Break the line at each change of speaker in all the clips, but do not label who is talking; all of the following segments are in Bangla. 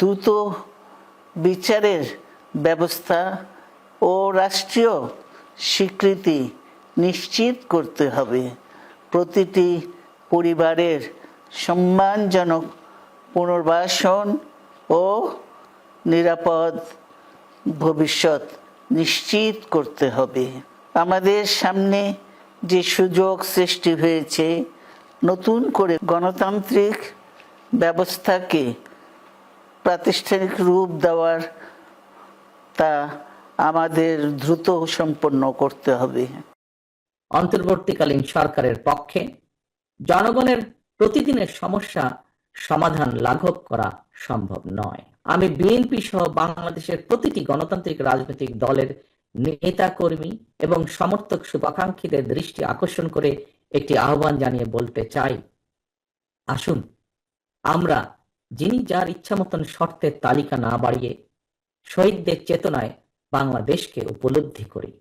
দ্রুত বিচারের ব্যবস্থা ও রাষ্ট্রীয় স্বীকৃতি নিশ্চিত করতে হবে। প্রতিটি পরিবারের সম্মানজনক পুনর্বাসন ও নিরাপদ ভবিষ্যৎ নিশ্চিত করতে হবে। আমাদের সামনে যে সুযোগ সৃষ্টি হয়েছে নতুন করে গণতান্ত্রিক ব্যবস্থাকে প্রাতিষ্ঠানিক রূপ দেওয়ার, তা আমাদের দ্রুত সম্পন্ন করতে হবে।
অন্তর্বর্তীকালীন সরকারের পক্ষে জনগণের প্রতিদিনের সমস্যা সমাধান লাঘব করা সম্ভব নয়। আমি বিএনপি সহ বাংলাদেশের প্রতিটি গণতান্ত্রিক রাজনৈতিক দলের নেতা কর্মী এবং সমর্থক শুভাকাঙ্ক্ষীদের দৃষ্টি আকর্ষণ করে একটি আহ্বান জানিয়ে বলতে চাই, আসুন আমরা যিনি যার ইচ্ছা মতন শর্তের তালিকা না বাড়িয়ে শহীদদের চেতনায় বাংলাদেশকে উপলব্ধি করি।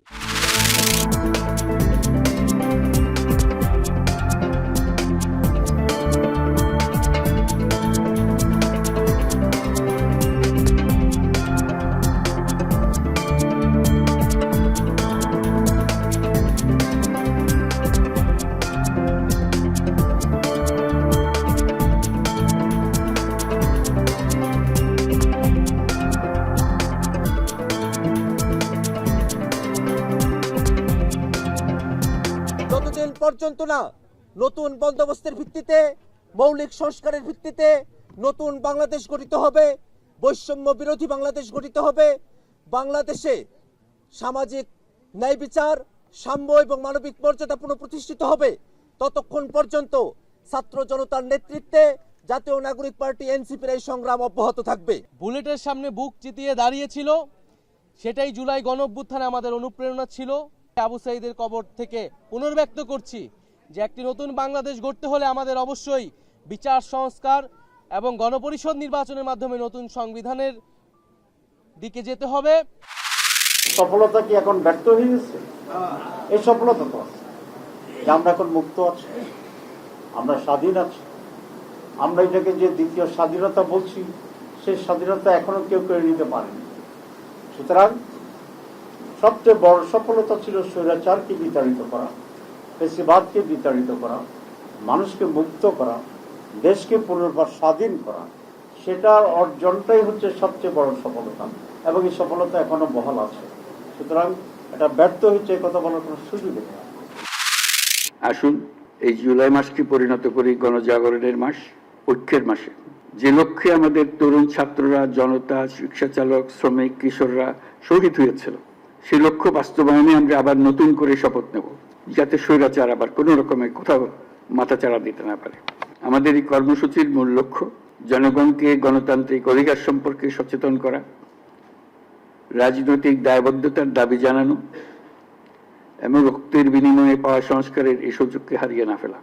যতদিন পর্যন্ত না নতুন বন্দোবস্তের ভিত্তিতে, মৌলিক সংস্কারের ভিত্তিতে নতুন বাংলাদেশ গঠিত হবে, বৈষম্য বিরোধী বাংলাদেশ গঠিত হবে, বাংলাদেশে সামাজিক ন্যায় বিচার, সাম্য এবং মানবিক মর্যাদা পুনঃপ্রতিষ্ঠিত হবে, ততক্ষণ পর্যন্ত ছাত্র জনতার নেতৃত্বে জাতীয় নাগরিক পার্টি এনসিপির এই সংগ্রাম অব্যাহত থাকবে।
বুলেটের সামনে বুক চিতিয়ে দাঁড়িয়েছিল, সেটাই জুলাই গণঅভ্যুত্থানে আমাদের অনুপ্রেরণা ছিল। আবু সাঈদের কবর থেকে পুনর্ব্যক্ত করছি যে একটি নতুন বাংলাদেশ গড়তে হলে আমাদের অবশ্যই বিচার সংস্কার এবং গণপরিষদ নির্বাচনের মাধ্যমে নতুন সংবিধানের দিকে যেতে হবে।
সফলতা কি এখন ব্যর্থ হয়ে গেছে? এই সফলতা তো আছে যে আমরা এখন মুক্ত আছি, আমরা স্বাধীন আছি। আমরা এটাকে যে দ্বিতীয় স্বাধীনতা বলছি, সেই স্বাধীনতা এখনো কেউ কেড়ে নিতে পারেনি। সুতরাং সবচেয়ে বড় সফলতা ছিল স্বৈরাচারকে বিতাড়িত করা, ফ্যাসিবাদকে বিতাড়িত করা, মানুষকে মুক্ত করা, দেশকে পুনর্বার স্বাধীন করা। সেটার অর্জনটাই হচ্ছে সবচেয়ে বড় সফলতা, এবং এই সফলতা এখনো বহাল আছে। সুতরাং এটা ব্যর্থ হচ্ছে কথা বলার কোনো সুযোগ নেই।
আসুন এই জুলাই মাসকে পরিণত করি গণজাগরণের মাস, ঐক্যের মাসে। যে লক্ষ্যে আমাদের তরুণ ছাত্ররা, জনতা, রিক্সা চালক, শ্রমিক, কিশোররা শহীদ হয়েছিল, সেই লক্ষ্য বাস্তবায়নে আমরা আবার নতুন করে শপথ নেব, যাতে স্বৈরাচার আবার কোনো রকমের কোথাও মাথাচাড়া দিতে না পারে। আমাদের এই কর্মসূচির মূল লক্ষ্য জনগণকে গণতান্ত্রিক অধিকার সম্পর্কে সচেতন করা, রাজনৈতিক দায়বদ্ধতার দাবি জানানো এবং রক্তের বিনিময়ে পাওয়া সংস্কারের এই সুযোগকে হারিয়ে না ফেলা।